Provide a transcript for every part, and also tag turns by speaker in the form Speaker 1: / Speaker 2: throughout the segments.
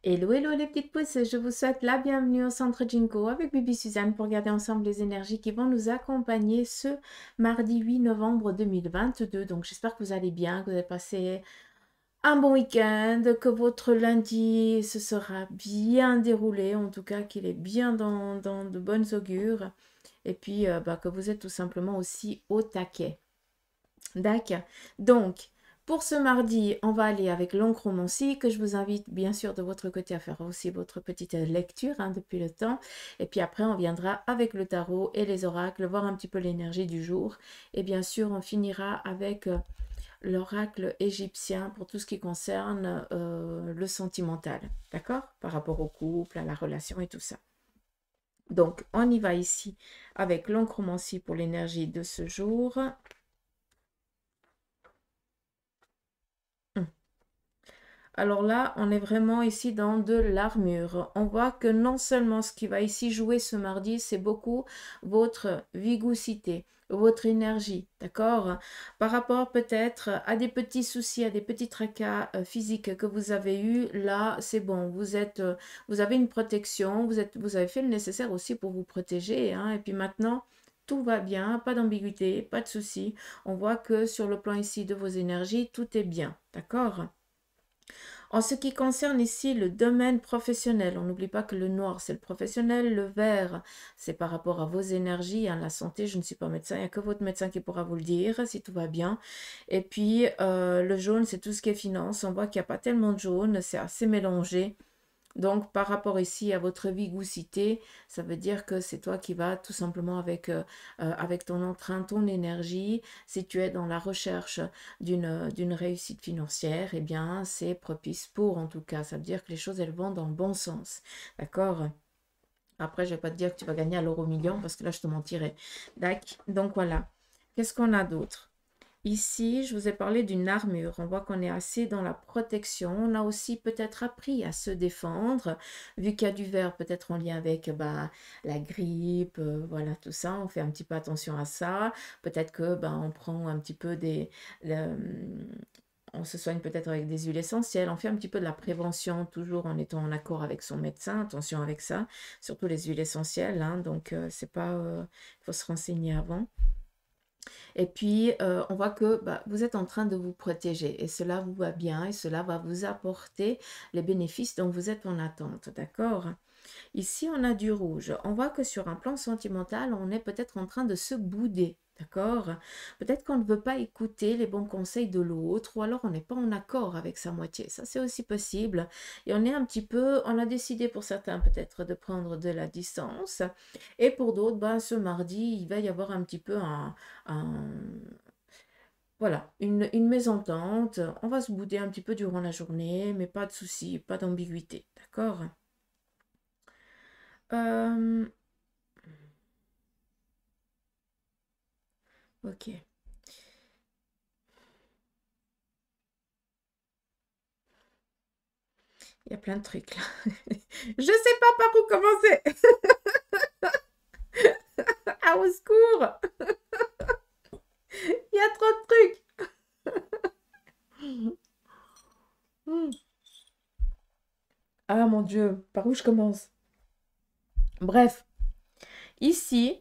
Speaker 1: Hello, hello les petites pousses, je vous souhaite la bienvenue au Centre Jinko avec Bibi Suzanne pour regarder ensemble les énergies qui vont nous accompagner ce mardi 8 novembre 2022. Donc j'espère que vous allez bien, que vous avez passé un bon week-end, que votre lundi se sera bien déroulé, en tout cas qu'il est bien dans de bonnes augures et puis que vous êtes tout simplement aussi au taquet. D'accord. Donc, pour ce mardi, on va aller avec l'oncromancie, que je vous invite bien sûr de votre côté à faire aussi votre petite lecture depuis le temps. Et puis après, on viendra avec le tarot et les oracles, voir un petit peu l'énergie du jour. Et bien sûr, on finira avec l'oracle égyptien pour tout ce qui concerne le sentimental. D'accord? Par rapport au couple, à la relation et tout ça. Donc, on y va ici avec l'oncromancie pour l'énergie de ce jour. Alors là, on est vraiment ici dans de l'armure. On voit que non seulement ce qui va ici jouer ce mardi, c'est beaucoup votre vigoucité, votre énergie, d'accord? Par rapport peut-être à des petits soucis, à des petits tracas physiques que vous avez eus, là, c'est bon. Vous avez une protection, vous avez fait le nécessaire aussi pour vous protéger, hein, et puis maintenant, tout va bien, pas d'ambiguïté, pas de soucis. On voit que sur le plan ici de vos énergies, tout est bien, d'accord? En ce qui concerne ici le domaine professionnel, on n'oublie pas que le noir, c'est le professionnel, le vert, c'est par rapport à vos énergies, hein, la santé, je ne suis pas médecin, il n'y a que votre médecin qui pourra vous le dire, si tout va bien. Et puis, le jaune, c'est tout ce qui est finance. On voit qu'il n'y a pas tellement de jaune, c'est assez mélangé. Donc, par rapport ici à votre vigoucité, ça veut dire que c'est toi qui vas tout simplement avec ton entrain, ton énergie. Si tu es dans la recherche d'une réussite financière, eh bien, c'est propice pour, en tout cas. Ça veut dire que les choses, elles vont dans le bon sens. D'accord? Après, je ne vais pas te dire que tu vas gagner à l'euro million parce que là, je te mentirais. D'accord? Donc, voilà. Qu'est-ce qu'on a d'autre? Ici, je vous ai parlé d'une armure. On voit qu'on est assez dans la protection. On a aussi peut-être appris à se défendre, vu qu'il y a du vert peut-être en lien avec la grippe, voilà, tout ça. On fait un petit peu attention à ça. Peut-être que on prend un petit peu on se soigne peut-être avec des huiles essentielles. On fait un petit peu de la prévention, toujours en étant en accord avec son médecin. Attention avec ça, surtout les huiles essentielles, hein. Donc, c'est pas... Il faut se renseigner avant. Et puis, on voit que vous êtes en train de vous protéger et cela vous va bien et cela va vous apporter les bénéfices dont vous êtes en attente, d'accord? Ici, on a du rouge. On voit que sur un plan sentimental, on est peut-être en train de se bouder. D'accord? Peut-être qu'on ne veut pas écouter les bons conseils de l'autre ou alors on n'est pas en accord avec sa moitié. Ça, c'est aussi possible. Et on est un petit peu, on a décidé pour certains peut-être de prendre de la distance. Et pour d'autres, ce mardi, il va y avoir un petit peu voilà, une mésentente. On va se bouder un petit peu durant la journée, mais pas de souci, pas d'ambiguïté. D'accord? Euh, ok. Il y a plein de trucs là. Je sais pas par où commencer. Ah, au secours. Il y a trop de trucs. Hmm. Ah mon Dieu, par où je commence? Bref, ici,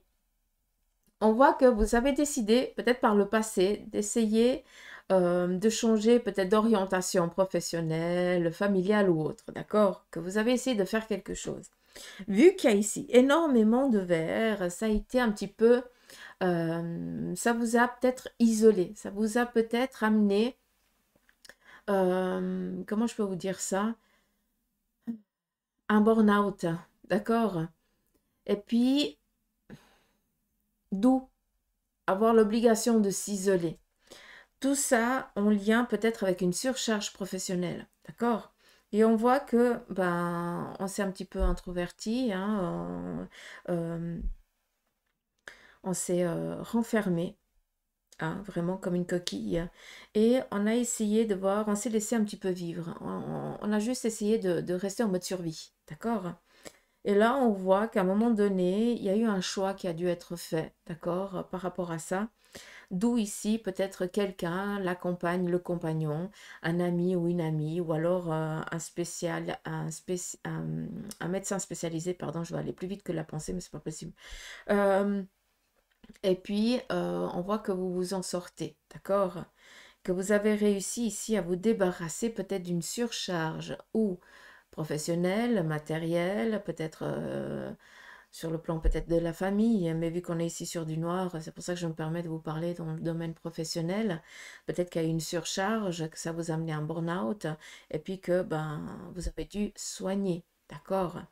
Speaker 1: on voit que vous avez décidé, peut-être par le passé, d'essayer de changer peut-être d'orientation professionnelle, familiale ou autre, d'accord? Que vous avez essayé de faire quelque chose. Vu qu'il y a ici énormément de verre, ça a été un petit peu, ça vous a peut-être isolé, ça vous a peut-être amené, comment je peux vous dire ça? Un burn-out, d'accord? Et puis, d'où avoir l'obligation de s'isoler. Tout ça en lien peut-être avec une surcharge professionnelle, d'accord? Et on voit que on s'est un petit peu introverti, hein, on s'est renfermé, hein, vraiment comme une coquille, et on a essayé de voir, on s'est laissé un petit peu vivre, on a juste essayé de rester en mode survie, d'accord? Et là, on voit qu'à un moment donné, il y a eu un choix qui a dû être fait, d'accord, par rapport à ça. D'où ici peut-être quelqu'un, la compagne, le compagnon, un ami ou une amie, ou alors un médecin spécialisé, pardon, je vais aller plus vite que la pensée, mais c'est pas possible. Euh, et puis, on voit que vous vous en sortez, d'accord? Que vous avez réussi ici à vous débarrasser peut-être d'une surcharge ou professionnelle, matérielle, peut-être sur le plan peut-être de la famille, mais vu qu'on est ici sur du noir, c'est pour ça que je me permets de vous parler dans le domaine professionnel. Peut-être qu'il y a eu une surcharge, que ça vous a amené à un burn-out, et puis que ben, vous avez dû soigner, d'accord?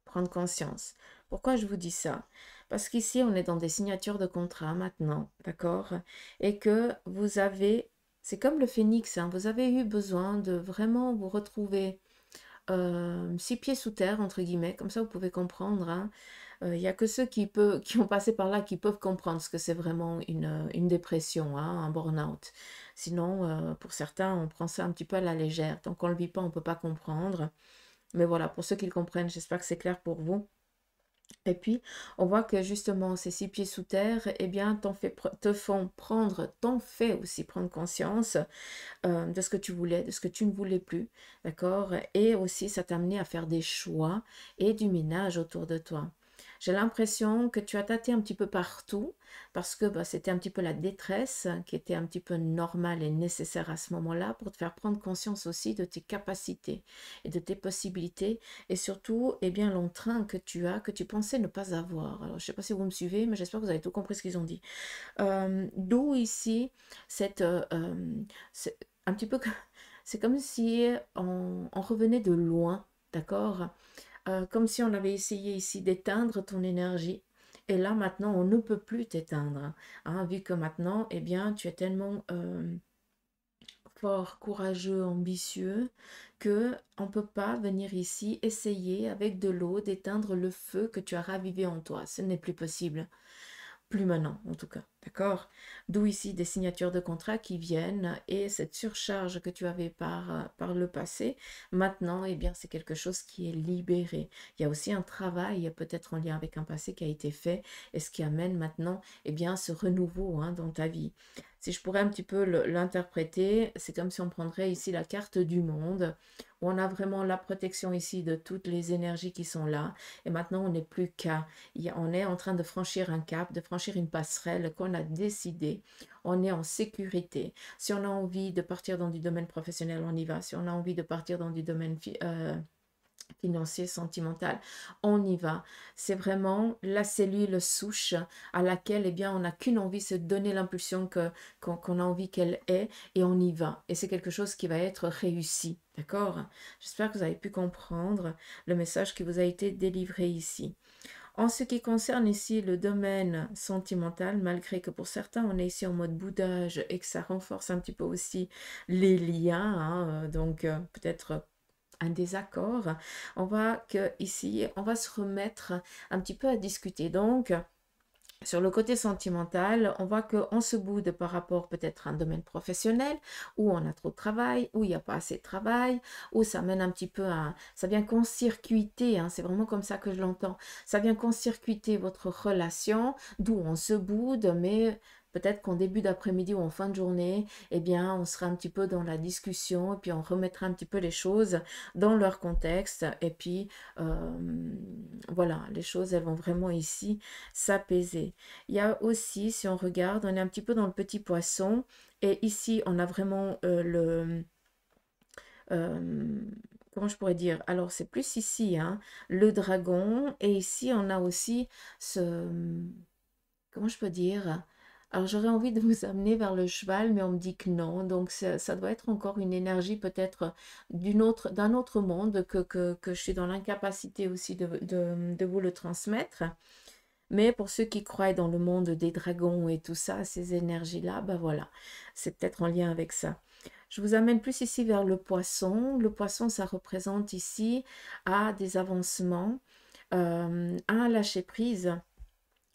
Speaker 1: Prendre conscience. Pourquoi je vous dis ça? Parce qu'ici, on est dans des signatures de contrat maintenant, d'accord? Et que vous avez, c'est comme le phénix, hein, vous avez eu besoin de vraiment vous retrouver 6 pieds sous terre, entre guillemets, comme ça vous pouvez comprendre. Hein. Il n'y a que ceux qui ont passé par là qui peuvent comprendre ce que c'est vraiment une dépression, hein, un burn-out. Sinon, pour certains, on prend ça un petit peu à la légère. Tant qu'on ne le vit pas, on ne peut pas comprendre. Mais voilà, pour ceux qui le comprennent, j'espère que c'est clair pour vous. Et puis, on voit que justement, ces 6 pieds sous terre, eh bien, te font prendre, t'en fait aussi prendre conscience de ce que tu voulais, de ce que tu ne voulais plus, d'accord? Et aussi, ça t'a amené à faire des choix et du ménage autour de toi. J'ai l'impression que tu as tâté un petit peu partout parce que bah, c'était un petit peu la détresse qui était un petit peu normale et nécessaire à ce moment-là pour te faire prendre conscience aussi de tes capacités et de tes possibilités et surtout eh bien l'entrain que tu as que tu pensais ne pas avoir. Alors je ne sais pas si vous me suivez mais j'espère que vous avez tout compris ce qu'ils ont dit. D'où ici cette c'est un petit peu c'est comme si on revenait de loin, d'accord? Comme si on avait essayé ici d'éteindre ton énergie. Et là, maintenant, on ne peut plus t'éteindre. Hein, vu que maintenant, eh bien, tu es tellement fort, courageux, ambitieux, que on ne peut pas venir ici essayer avec de l'eau d'éteindre le feu que tu as ravivé en toi. Ce n'est plus possible. Plus maintenant, en tout cas. D'accord? D'où ici des signatures de contrat qui viennent et cette surcharge que tu avais par le passé, maintenant, eh bien, c'est quelque chose qui est libéré. Il y a aussi un travail, peut-être en lien avec un passé qui a été fait et ce qui amène maintenant, eh bien, ce renouveau hein, dans ta vie. Si je pourrais un petit peu l'interpréter, c'est comme si on prendrait ici la carte du monde, où on a vraiment la protection ici de toutes les énergies qui sont là. Et maintenant, on n'est plus qu'à on est en train de franchir un cap, de franchir une passerelle qu'on a décidé. On est en sécurité. Si on a envie de partir dans du domaine professionnel, on y va. Si on a envie de partir dans du domaine financier, sentimental, on y va. C'est vraiment la cellule souche à laquelle eh bien, on n'a qu'une envie, c'est de donner l'impulsion qu'on a envie qu'elle ait et on y va. Et c'est quelque chose qui va être réussi. D'accord? J'espère que vous avez pu comprendre le message qui vous a été délivré ici. En ce qui concerne ici le domaine sentimental, malgré que pour certains on est ici en mode boudage et que ça renforce un petit peu aussi les liens, hein, donc peut-être un désaccord, on voit que ici on va se remettre un petit peu à discuter. Donc sur le côté sentimental, on voit qu'on se boude par rapport peut-être à un domaine professionnel où on a trop de travail, où il n'y a pas assez de travail, où ça mène un petit peu à... Ça vient court-circuiter, hein, c'est vraiment comme ça que je l'entends. Ça vient court-circuiter votre relation, d'où on se boude, mais peut-être qu'en début d'après-midi ou en fin de journée, eh bien, on sera un petit peu dans la discussion et puis on remettra un petit peu les choses dans leur contexte. Et puis, voilà, les choses, elles vont vraiment ici s'apaiser. Il y a aussi, si on regarde, on est un petit peu dans le petit poisson. Et ici, on a vraiment euh, comment je pourrais dire? Alors, c'est plus ici, hein, le dragon. Et ici, on a aussi ce... Comment je peux dire? Alors, j'aurais envie de vous amener vers le cheval, mais on me dit que non. Donc, ça doit être encore une énergie peut-être d'un autre monde que je suis dans l'incapacité aussi de vous le transmettre. Mais pour ceux qui croient dans le monde des dragons et tout ça, ces énergies-là, ben voilà, c'est peut-être en lien avec ça. Je vous amène plus ici vers le poisson. Le poisson, ça représente ici à des avancements, un lâcher prise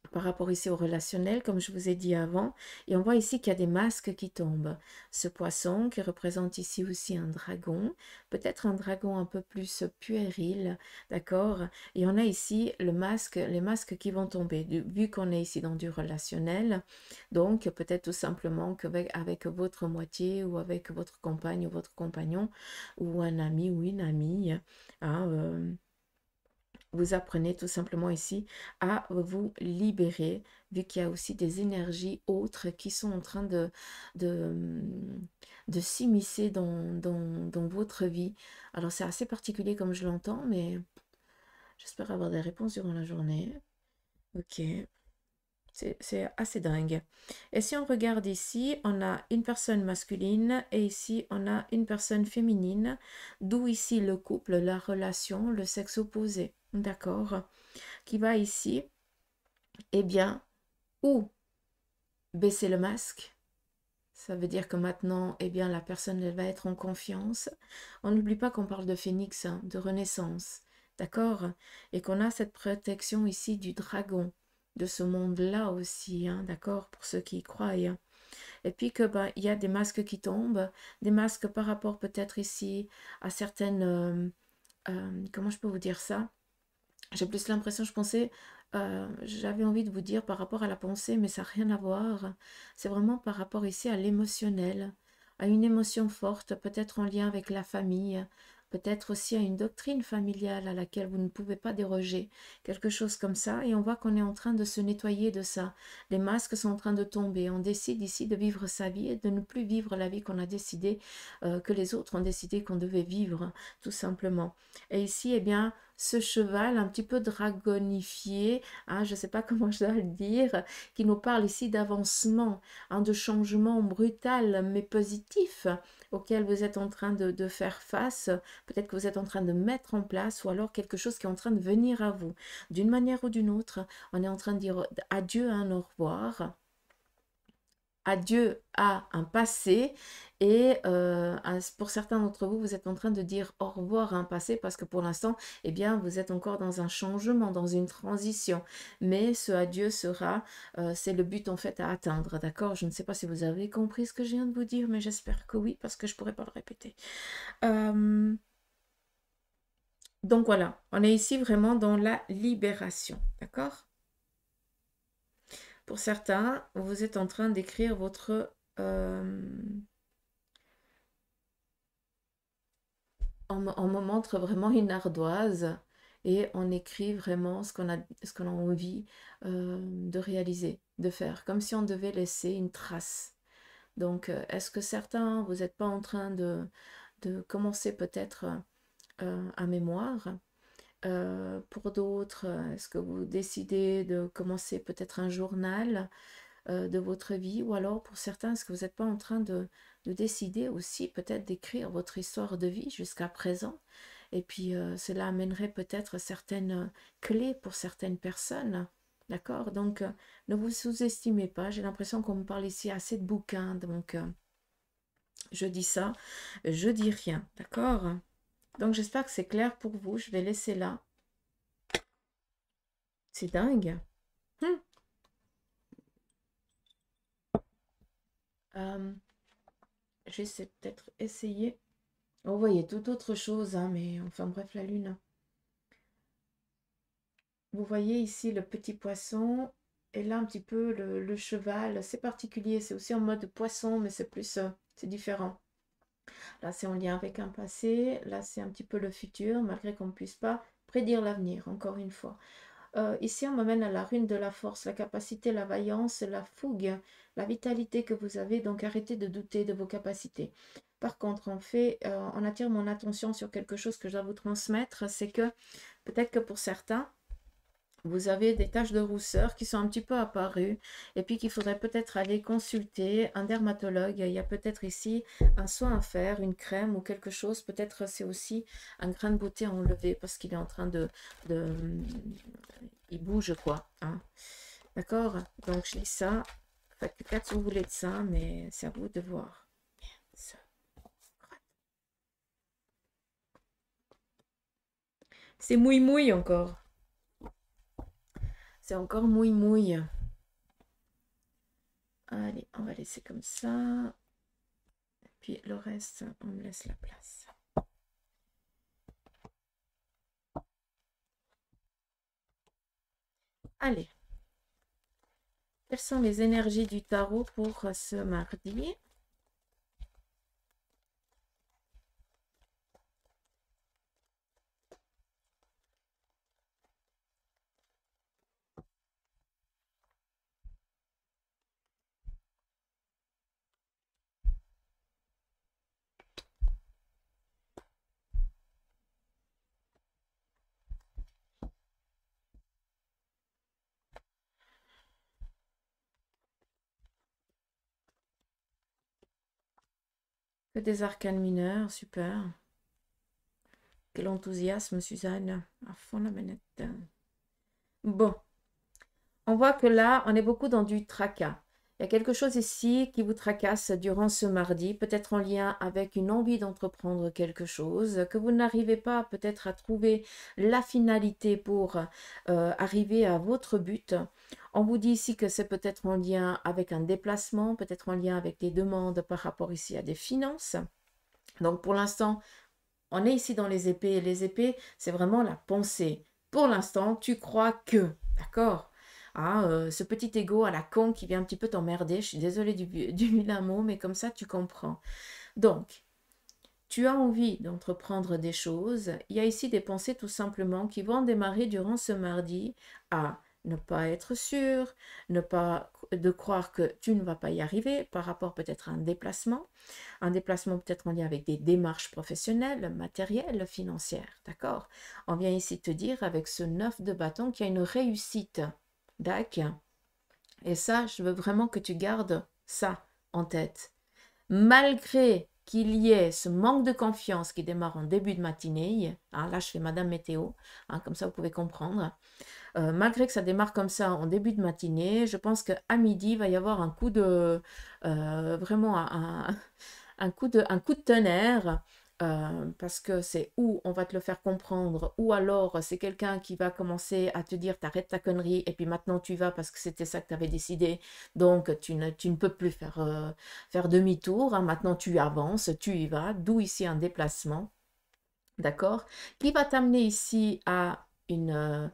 Speaker 1: par rapport ici au relationnel, comme je vous ai dit avant. Et on voit ici qu'il y a des masques qui tombent. Ce poisson qui représente ici aussi un dragon, peut-être un dragon un peu plus puéril, d'accord? Et on a ici le masque, les masques qui vont tomber, vu qu'on est ici dans du relationnel. Donc peut-être tout simplement qu'avec votre moitié ou avec votre compagne ou votre compagnon ou un ami ou une amie, hein, vous apprenez tout simplement ici à vous libérer, vu qu'il y a aussi des énergies autres qui sont en train de, de s'immiscer dans votre vie. Alors c'est assez particulier comme je l'entends, mais j'espère avoir des réponses durant la journée. Ok, c'est assez dingue. Et si on regarde ici, on a une personne masculine et ici on a une personne féminine, d'où ici le couple, la relation, le sexe opposé. D'accord? Qui va ici, eh bien, ou baisser le masque. Ça veut dire que maintenant, eh bien, la personne elle va être en confiance. On n'oublie pas qu'on parle de phénix, hein, de renaissance, d'accord? Et qu'on a cette protection ici du dragon, de ce monde-là aussi, hein, d'accord? Pour ceux qui y croient. Hein. Et puis que ben, il y a des masques qui tombent, des masques par rapport peut-être ici à certaines... comment je peux vous dire ça? J'ai plus l'impression, je pensais, j'avais envie de vous dire par rapport à la pensée, mais ça n'a rien à voir. C'est vraiment par rapport ici à l'émotionnel, à une émotion forte, peut-être en lien avec la famille, peut-être aussi à une doctrine familiale à laquelle vous ne pouvez pas déroger, quelque chose comme ça. Et on voit qu'on est en train de se nettoyer de ça. Les masques sont en train de tomber. On décide ici de vivre sa vie et de ne plus vivre la vie qu'on a décidé, que les autres ont décidé qu'on devait vivre, tout simplement. Et ici, eh bien, ce cheval un petit peu dragonifié, hein, je ne sais pas comment je dois le dire, qui nous parle ici d'avancement, hein, de changement brutal mais positif auquel vous êtes en train de faire face, peut-être que vous êtes en train de mettre en place, ou alors quelque chose qui est en train de venir à vous. D'une manière ou d'une autre, on est en train de dire adieu à un au revoir, adieu à un passé et pour certains d'entre vous, vous êtes en train de dire au revoir à un passé parce que pour l'instant, eh bien, vous êtes encore dans un changement, dans une transition. Mais ce adieu sera, c'est le but en fait à atteindre, d'accord? Je ne sais pas si vous avez compris ce que je viens de vous dire, mais j'espère que oui, parce que je ne pourrais pas le répéter. Euh, donc voilà, on est ici vraiment dans la libération, d'accord? Pour certains, vous êtes en train d'écrire votre... on me montre vraiment une ardoise et on écrit vraiment ce qu'on a envie de réaliser, de faire, comme si on devait laisser une trace. Donc, est-ce que certains, vous n'êtes pas en train de commencer peut-être un mémoire? Pour d'autres, est-ce que vous décidez de commencer peut-être un journal de votre vie? Ou alors, pour certains, est-ce que vous n'êtes pas en train de décider aussi peut-être d'écrire votre histoire de vie jusqu'à présent? Et puis, cela amènerait peut-être certaines clés pour certaines personnes. D'accord? Donc, ne vous sous-estimez pas. J'ai l'impression qu'on me parle ici assez de bouquins. Donc, je dis ça, je dis rien. D'accord? Donc, j'espère que c'est clair pour vous. Je vais laisser là. C'est dingue. Hum. Euh, je vais peut-être essayer. Vous voyez, tout autre chose, hein, mais enfin bref, la lune. Vous voyez ici le petit poisson et là un petit peu le cheval. C'est particulier, c'est aussi en mode poisson, mais c'est plus, c'est différent. Là, c'est en lien avec un passé. Là, c'est un petit peu le futur, malgré qu'on ne puisse pas prédire l'avenir, encore une fois. Ici, on m'amène à la rune de la force, la capacité, la vaillance, la fougue, la vitalité que vous avez. Donc, arrêtez de douter de vos capacités. Par contre, on attire mon attention sur quelque chose que je dois vous transmettre. C'est que peut-être que pour certains, vous avez des taches de rousseur qui sont un petit peu apparues et puis qu'il faudrait peut-être aller consulter un dermatologue. Il y a peut-être ici un soin à faire, une crème ou quelque chose. Peut-être c'est aussi un grain de beauté à enlever parce qu'il est en train de... Il bouge quoi. Hein. D'accord? Donc je lis ça. Faites peut-être vous voulez de ça, mais c'est à vous de voir. Ça. C'est mouille-mouille encore. c'est encore mouille-mouille. Allez, on va laisser comme ça. Puis le reste, on me laisse la place. Allez. Quelles sont les énergies du tarot pour ce mardi? Que des arcanes mineurs, super. Quel enthousiasme, Suzanne. À fond la manette. Bon, on voit que là, on est beaucoup dans du tracas. Il y a quelque chose ici qui vous tracasse durant ce mardi, peut-être en lien avec une envie d'entreprendre quelque chose, que vous n'arrivez pas peut-être à trouver la finalité pour arriver à votre but. On vous dit ici que c'est peut-être en lien avec un déplacement, peut-être en lien avec des demandes par rapport ici à des finances. Donc pour l'instant, on est ici dans les épées. Et les épées, c'est vraiment la pensée. Pour l'instant, tu crois que, d'accord? Ce petit ego à la con qui vient un petit peu t'emmerder. Je suis désolée du vilain mot, mais comme ça, tu comprends. Donc, tu as envie d'entreprendre des choses. Il y a ici des pensées tout simplement qui vont démarrer durant ce mardi à ne pas être sûr, ne pas de croire que tu ne vas pas y arriver par rapport peut-être à un déplacement peut-être en lien avec des démarches professionnelles, matérielles, financières, d'accord? On vient ici te dire avec ce 9 de bâton qu'il y a une réussite, d'accord? Et ça, je veux vraiment que tu gardes ça en tête. Malgré qu'il y ait ce manque de confiance qui démarre en début de matinée, là je fais Madame Météo, comme ça vous pouvez comprendre, malgré que ça démarre comme ça en début de matinée, je pense qu'à midi, il va y avoir un coup de, vraiment un coup de tonnerre, parce que c'est ou on va te le faire comprendre, ou alors c'est quelqu'un qui va commencer à te dire t'arrêtes ta connerie et puis maintenant tu vas parce que c'était ça que tu avais décidé, donc tu ne peux plus faire demi-tour, maintenant tu avances, tu y vas, d'où ici un déplacement, d'accord, qui va t'amener ici à une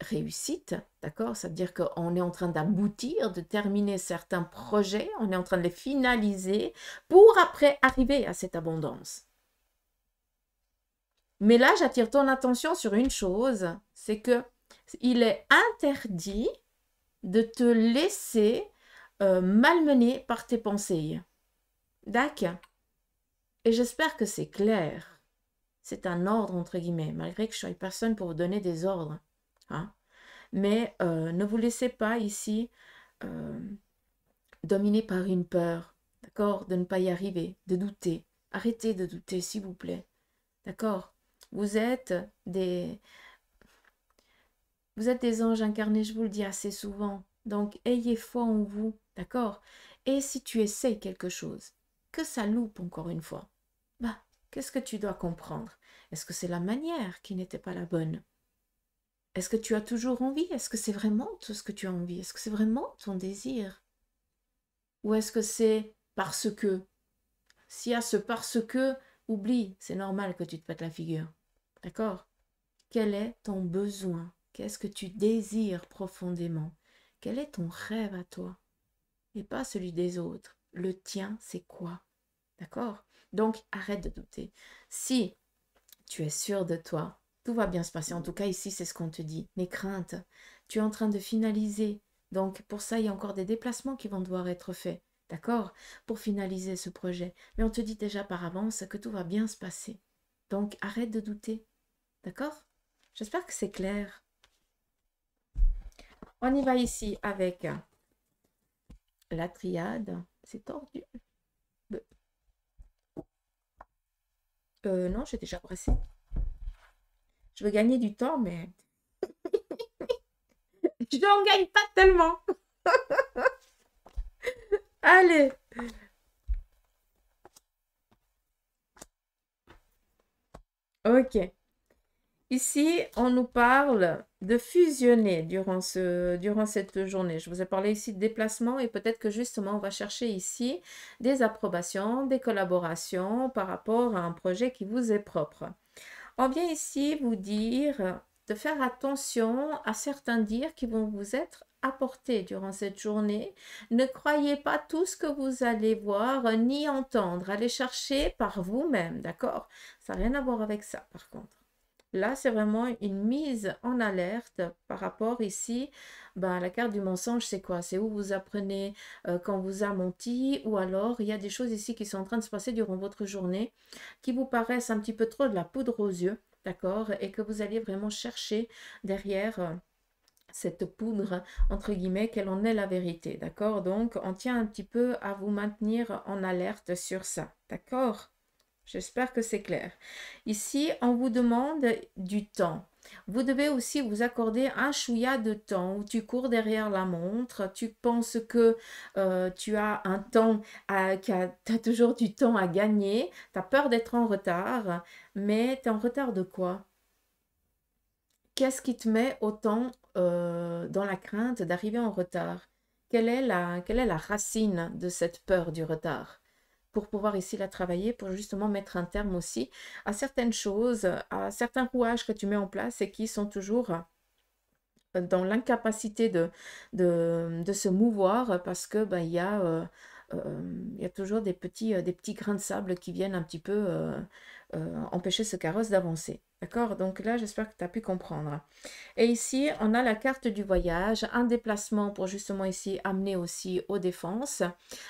Speaker 1: réussite, d'accord? Ça veut dire qu'on est en train d'aboutir, de terminer certains projets, on est en train de les finaliser pour après arriver à cette abondance. Mais là, j'attire ton attention sur une chose, c'est que il est interdit de te laisser malmener par tes pensées. D'accord? Et j'espère que c'est clair. C'est un ordre, entre guillemets, malgré que je sois personne pour vous donner des ordres. Mais ne vous laissez pas ici dominer par une peur, d'accord, de ne pas y arriver, de douter. Arrêtez de douter, s'il vous plaît, d'accord? Vous êtes des anges incarnés, je vous le dis assez souvent. Donc, ayez foi en vous, d'accord? Et si tu essayes quelque chose, que ça loupe encore une fois, qu'est-ce que tu dois comprendre? Est-ce que c'est la manière qui n'était pas la bonne? Est-ce que tu as toujours envie? Est-ce que c'est vraiment tout ce que tu as envie? Est-ce que c'est vraiment ton désir? Ou est-ce que c'est parce que? S'il y a ce parce que, oublie, c'est normal que tu te pètes la figure. D'accord? Quel est ton besoin? Qu'est-ce que tu désires profondément? Quel est ton rêve à toi? Et pas celui des autres. Le tien, c'est quoi? D'accord? Donc, arrête de douter. Si tu es sûr de toi, tout va bien se passer. En tout cas, ici, c'est ce qu'on te dit. Mes craintes, tu es en train de finaliser. Donc, pour ça, il y a encore des déplacements qui vont devoir être faits. D'accord? Pour finaliser ce projet. Mais on te dit déjà par avance que tout va bien se passer. Donc, arrête de douter. D'accord? J'espère que c'est clair. On y va ici avec la triade. C'est tordu. Non, j'ai déjà pressé. Je veux gagner du temps, mais je n'en gagne pas tellement. Allez. Ok. Ici, on nous parle de fusionner durant cette journée. Je vous ai parlé ici de déplacement et peut-être que justement, on va chercher ici des approbations, des collaborations par rapport à un projet qui vous est propre. On vient ici vous dire de faire attention à certains dires qui vont vous être apportés durant cette journée. Ne croyez pas tout ce que vous allez voir ni entendre. Allez chercher par vous-même, d'accord? Ça n'a rien à voir avec ça, par contre. Là, c'est vraiment une mise en alerte par rapport ici, ben, la carte du mensonge, c'est quoi? C'est où vous apprenez quand vous a menti, ou alors il y a des choses ici qui sont en train de se passer durant votre journée qui vous paraissent un petit peu trop de la poudre aux yeux, d'accord? Et que vous allez vraiment chercher derrière cette poudre, entre guillemets, quelle en est la vérité, d'accord? Donc, on tient un petit peu à vous maintenir en alerte sur ça, d'accord? J'espère que c'est clair. Ici, on vous demande du temps. Vous devez aussi vous accorder un chouïa de temps où tu cours derrière la montre, tu penses que tu as un temps, tu as toujours du temps à gagner, tu as peur d'être en retard, mais tu es en retard de quoi? Qu'est-ce qui te met autant dans la crainte d'arriver en retard? Quelle est la racine de cette peur du retard? Pour pouvoir ici la travailler, pour justement mettre un terme aussi à certaines choses, à certains rouages que tu mets en place et qui sont toujours dans l'incapacité de se mouvoir parce que ben, il y a toujours des petits grains de sable qui viennent un petit peu empêcher ce carrosse d'avancer. D'accord? Donc là, j'espère que tu as pu comprendre. Et ici, on a la carte du voyage, un déplacement pour justement ici amener aussi aux défenses.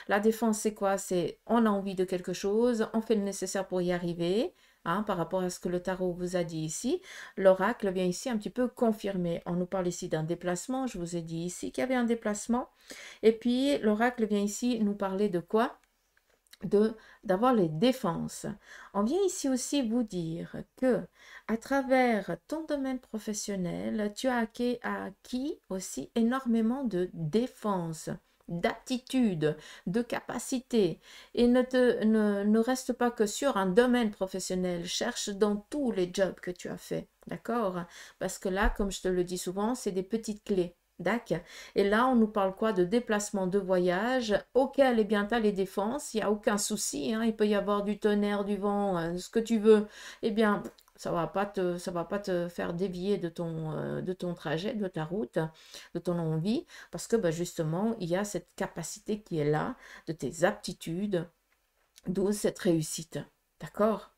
Speaker 1: La défense, c'est quoi? C'est on a envie de quelque chose, on fait le nécessaire pour y arriver. Hein, par rapport à ce que le tarot vous a dit ici, l'oracle vient ici un petit peu confirmer. On nous parle ici d'un déplacement, je vous ai dit ici qu'il y avait un déplacement. Et puis l'oracle vient ici nous parler de quoi? D'avoir les défenses. On vient ici aussi vous dire que à travers ton domaine professionnel, tu as acquis aussi énormément de défense, d'aptitude, de capacité. Et ne reste pas que sur un domaine professionnel, cherche dans tous les jobs que tu as fait. D'accord? Parce que là, comme je te le dis souvent, c'est des petites clés. D'accord. Et là, on nous parle quoi? De déplacement, de voyage. Ok, eh bien, tu as les défenses, il n'y a aucun souci. Hein, il peut y avoir du tonnerre, du vent, ce que tu veux. Eh bien, ça va pas te faire dévier de ton trajet, de ta route, de ton envie, parce que bah, justement, il y a cette capacité qui est là, de tes aptitudes, d'où cette réussite. D'accord?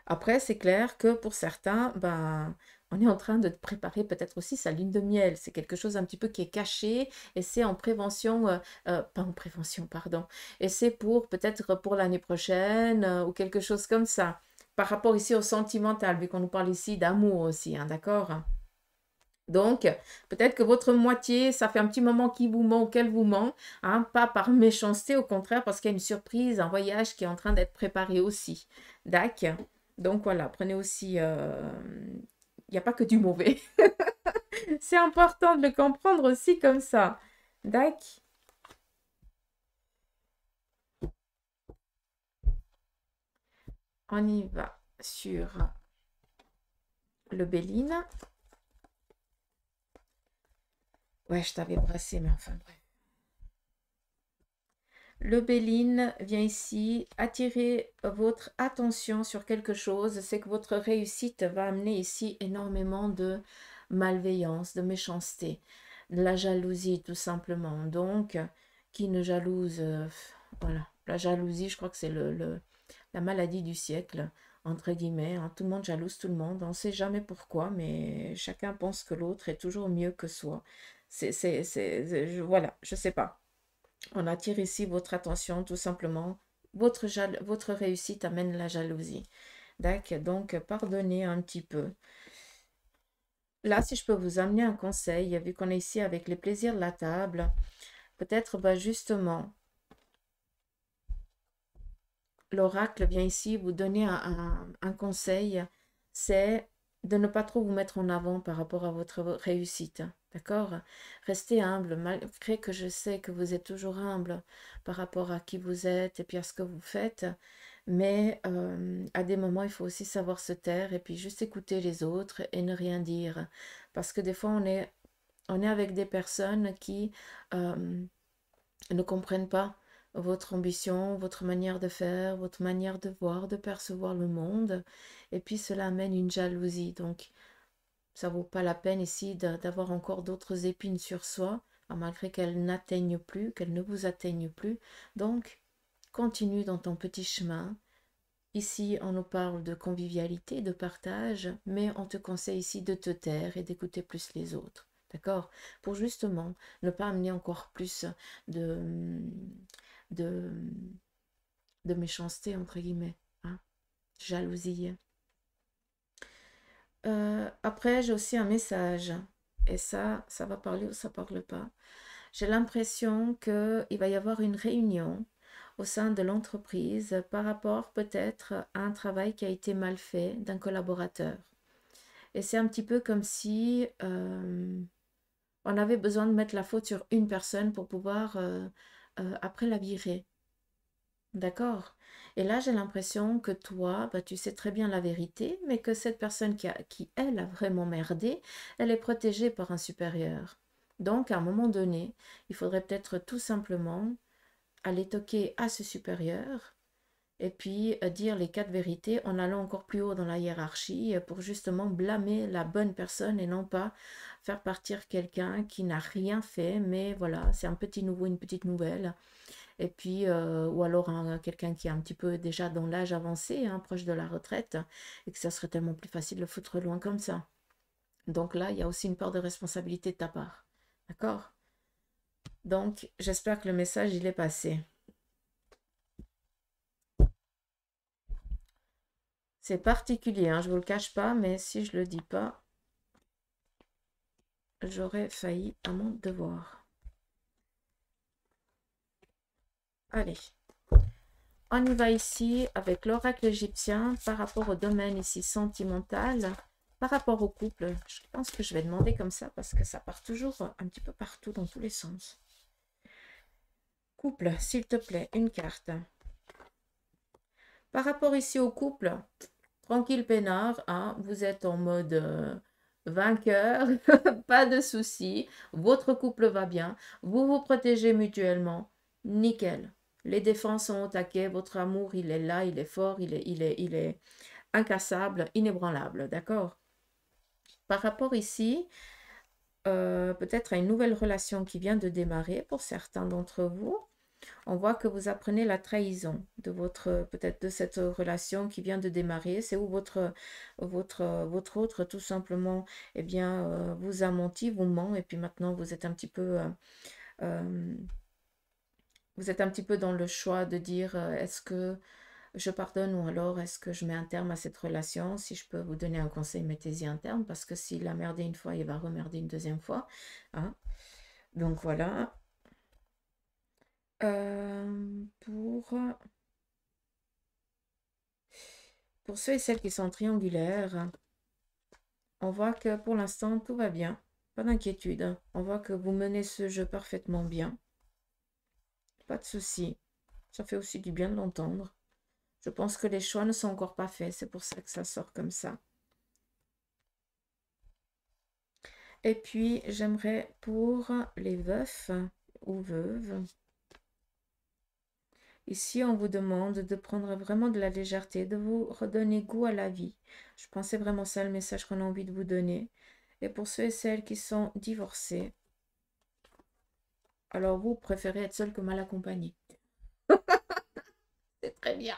Speaker 1: Après, c'est clair que pour certains, ben, on est en train de préparer peut-être aussi sa lune de miel. C'est quelque chose un petit peu qui est caché et c'est en prévention, pas en prévention, pardon. Et c'est pour peut-être pour l'année prochaine ou quelque chose comme ça. Par rapport ici au sentimental, vu qu'on nous parle ici d'amour aussi, hein, d'accord? Donc, peut-être que votre moitié, ça fait un petit moment qu'il vous ment ou qu'elle vous ment, hein, pas par méchanceté, au contraire, parce qu'il y a une surprise, un voyage qui est en train d'être préparé aussi. D'accord? Donc voilà, prenez aussi, il n'y a pas que du mauvais. C'est important de le comprendre aussi comme ça. D'accord? On y va sur le Béline. Ouais, je t'avais brassé, mais enfin bref. Le Béline vient ici attirer votre attention sur quelque chose, c'est que votre réussite va amener ici énormément de malveillance, de méchanceté, de la jalousie tout simplement. Donc, qui ne jalouse, voilà, la jalousie, je crois que c'est la maladie du siècle, entre guillemets. Hein. Tout le monde jalouse tout le monde, on ne sait jamais pourquoi, mais chacun pense que l'autre est toujours mieux que soi. Voilà, je ne sais pas. On attire ici votre attention, tout simplement. Votre réussite amène la jalousie. D'accord? Donc, pardonnez un petit peu. Là, si je peux vous amener un conseil, vu qu'on est ici avec les plaisirs de la table, peut-être bah, justement, l'oracle vient ici vous donner un conseil, c'est de ne pas trop vous mettre en avant par rapport à votre réussite. D'accord? Restez humble, malgré que je sais que vous êtes toujours humble par rapport à qui vous êtes et puis à ce que vous faites. Mais à des moments, il faut aussi savoir se taire et puis juste écouter les autres et ne rien dire. Parce que des fois, on est avec des personnes qui ne comprennent pas votre ambition, votre manière de faire, votre manière de voir, de percevoir le monde. Et puis cela amène une jalousie. Donc, ça vaut pas la peine ici d'avoir encore d'autres épines sur soi, malgré qu'elles n'atteignent plus, qu'elles ne vous atteignent plus. Donc, continue dans ton petit chemin. Ici, on nous parle de convivialité, de partage, mais on te conseille ici de te taire et d'écouter plus les autres. D'accord? Pour justement ne pas amener encore plus de, de, de méchanceté, entre guillemets, hein, jalousie. Après, j'ai aussi un message. Et ça va parler ou ça parle pas. J'ai l'impression qu'il va y avoir une réunion au sein de l'entreprise par rapport peut-être à un travail qui a été mal fait d'un collaborateur. Et c'est un petit peu comme si on avait besoin de mettre la faute sur une personne pour pouvoir après la virer. D'accord? Et là, j'ai l'impression que toi, bah, tu sais très bien la vérité, mais que cette personne qui, elle, a vraiment merdé, elle est protégée par un supérieur. Donc, à un moment donné, il faudrait peut-être tout simplement aller toquer à ce supérieur et puis dire les quatre vérités en allant encore plus haut dans la hiérarchie pour justement blâmer la bonne personne et non pas faire partir quelqu'un qui n'a rien fait, mais voilà, c'est un petit nouveau, une petite nouvelle. Et puis, ou alors quelqu'un qui est un petit peu déjà dans l'âge avancé, hein, proche de la retraite, et que ça serait tellement plus facile de le foutre loin comme ça. Donc là, il y a aussi une part de responsabilité de ta part. D'accord? Donc, j'espère que le message, il est passé. C'est particulier, hein, je ne vous le cache pas, mais si je ne le dis pas, j'aurais failli à mon devoir. Allez, on y va ici avec l'oracle égyptien par rapport au domaine ici sentimental, par rapport au couple. Je pense que je vais demander comme ça parce que ça part toujours un petit peu partout dans tous les sens. Couple, s'il te plaît, une carte. Par rapport ici au couple, tranquille peinard, hein, vous êtes en mode vainqueur, pas de soucis, votre couple va bien, vous vous protégez mutuellement, nickel. Les défenses sont au taquet, votre amour, il est là, il est fort, il est incassable, inébranlable, d'accord? Par rapport ici, peut-être à une nouvelle relation qui vient de démarrer pour certains d'entre vous, on voit que vous apprenez la trahison de votre, peut-être de cette relation qui vient de démarrer. C'est où votre autre, tout simplement, eh bien, vous a menti, vous ment, et puis maintenant vous êtes un petit peu, vous êtes un petit peu dans le choix de dire est-ce que je pardonne ou alors est-ce que je mets un terme à cette relation? Si je peux vous donner un conseil, mettez-y un terme parce que s'il a merdé une fois, il va remerder une deuxième fois, hein. Donc voilà. Pour ceux et celles qui sont triangulaires, on voit que pour l'instant, tout va bien. Pas d'inquiétude. On voit que vous menez ce jeu parfaitement bien. Pas de souci. Ça fait aussi du bien de l'entendre. Je pense que les choix ne sont encore pas faits. C'est pour ça que ça sort comme ça. Et puis, j'aimerais pour les veufs ou veuves, ici, on vous demande de prendre vraiment de la légèreté, de vous redonner goût à la vie. Je pensais vraiment ça le message qu'on a envie de vous donner. Et pour ceux et celles qui sont divorcés, alors vous préférez être seul que mal accompagné. C'est très bien.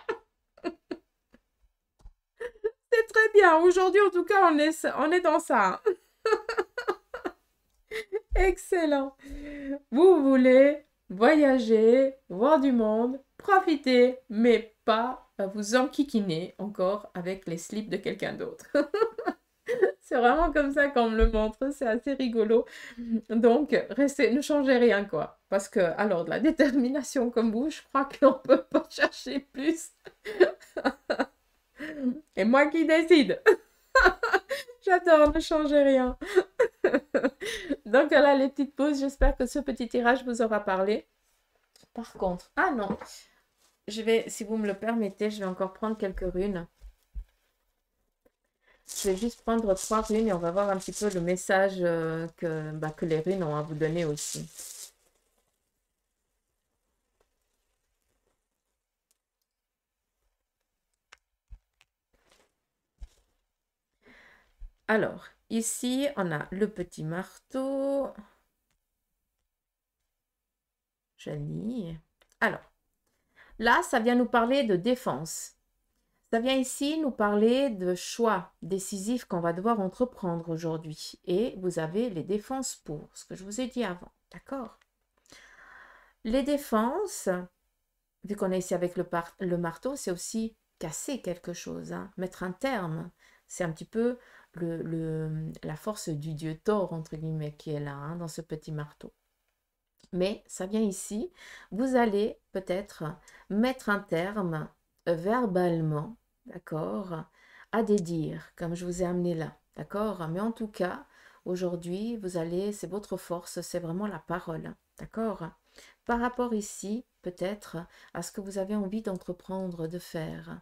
Speaker 1: C'est très bien. Aujourd'hui, en tout cas, on est dans ça. Excellent. Vous voulez voyager, voir du monde, profiter, mais pas vous enquiquiner encore avec les slips de quelqu'un d'autre. C'est vraiment comme ça qu'on me le montre, c'est assez rigolo. Donc, restez, ne changez rien, quoi. Parce que, alors, de la détermination comme vous, je crois qu'on ne peut pas chercher plus. Et moi qui décide. J'adore, ne changez rien. Donc, voilà les petites pauses. J'espère que ce petit tirage vous aura parlé. Par contre, ah non, je vais, si vous me le permettez, je vais encore prendre quelques runes. Je vais juste prendre 3 runes et on va voir un petit peu le message que les runes ont à vous donner aussi. Alors, ici, on a le petit marteau. Janie. Alors, là, ça vient nous parler de défense. Ça vient ici nous parler de choix décisifs qu'on va devoir entreprendre aujourd'hui. Et vous avez les défenses pour, ce que je vous ai dit avant. D'accord? Les défenses, vu qu'on est ici avec le marteau, c'est aussi casser quelque chose, hein, mettre un terme. C'est un petit peu la force du dieu Thor, entre guillemets, qui est là, hein, dans ce petit marteau. Mais ça vient ici, vous allez peut-être mettre un terme verbalement, d'accord, à des dires, comme je vous ai amené là, d'accord. Mais en tout cas, aujourd'hui, vous allez, c'est votre force, c'est vraiment la parole, d'accord. Par rapport ici, peut-être, à ce que vous avez envie d'entreprendre, de faire.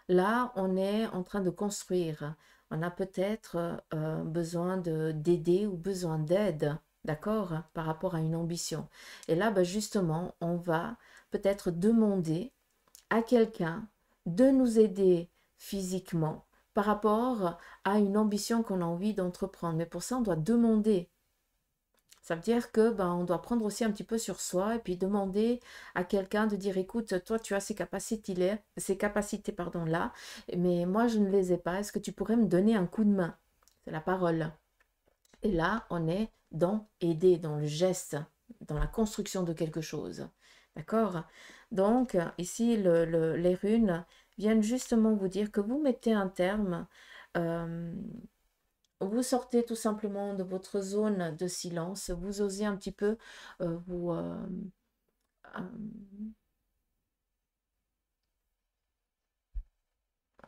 Speaker 1: Là, on est en train de construire. On a peut-être besoin d'aider ou besoin d'aide, d'accord, par rapport à une ambition. Et là, ben, justement, on va peut-être demander à quelqu'un de nous aider physiquement par rapport à une ambition qu'on a envie d'entreprendre. Mais pour ça, on doit demander. Ça veut dire que ben, on doit prendre aussi un petit peu sur soi et puis demander à quelqu'un de dire écoute, toi tu as ces capacités pardon, là, mais moi je ne les ai pas. Est-ce que tu pourrais me donner un coup de main? C'est la parole. Et là, on est dans aider, dans le geste, dans la construction de quelque chose. D'accord? Donc, ici, les runes viennent justement vous dire que vous mettez un terme. euh, vous sortez tout simplement de votre zone de silence, vous osez un petit peu euh,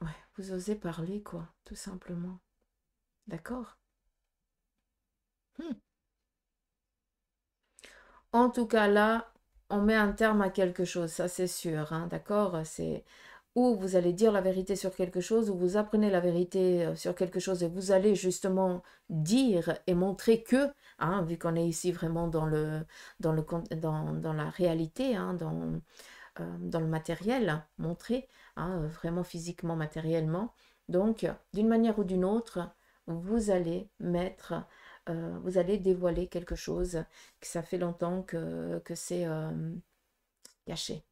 Speaker 1: ouais, vous osez parler quoi, tout simplement. D'accord? Hmm. En tout cas là, on met un terme à quelque chose, ça c'est sûr, hein, d'accord? C'est ou vous allez dire la vérité sur quelque chose, ou vous apprenez la vérité sur quelque chose et vous allez justement dire et montrer que, hein, vu qu'on est ici vraiment dans la réalité, hein, dans le matériel, montrer, hein, vraiment physiquement, matériellement. Donc, d'une manière ou d'une autre, vous allez vous allez dévoiler quelque chose que ça fait longtemps que c'est caché.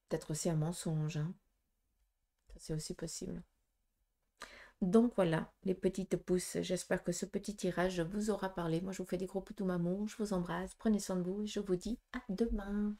Speaker 1: Peut-être aussi un mensonge, hein. C'est aussi possible. Donc voilà, les petites pousses, j'espère que ce petit tirage vous aura parlé. Moi, je vous fais des gros poutous maman, je vous embrasse, prenez soin de vous et je vous dis à demain.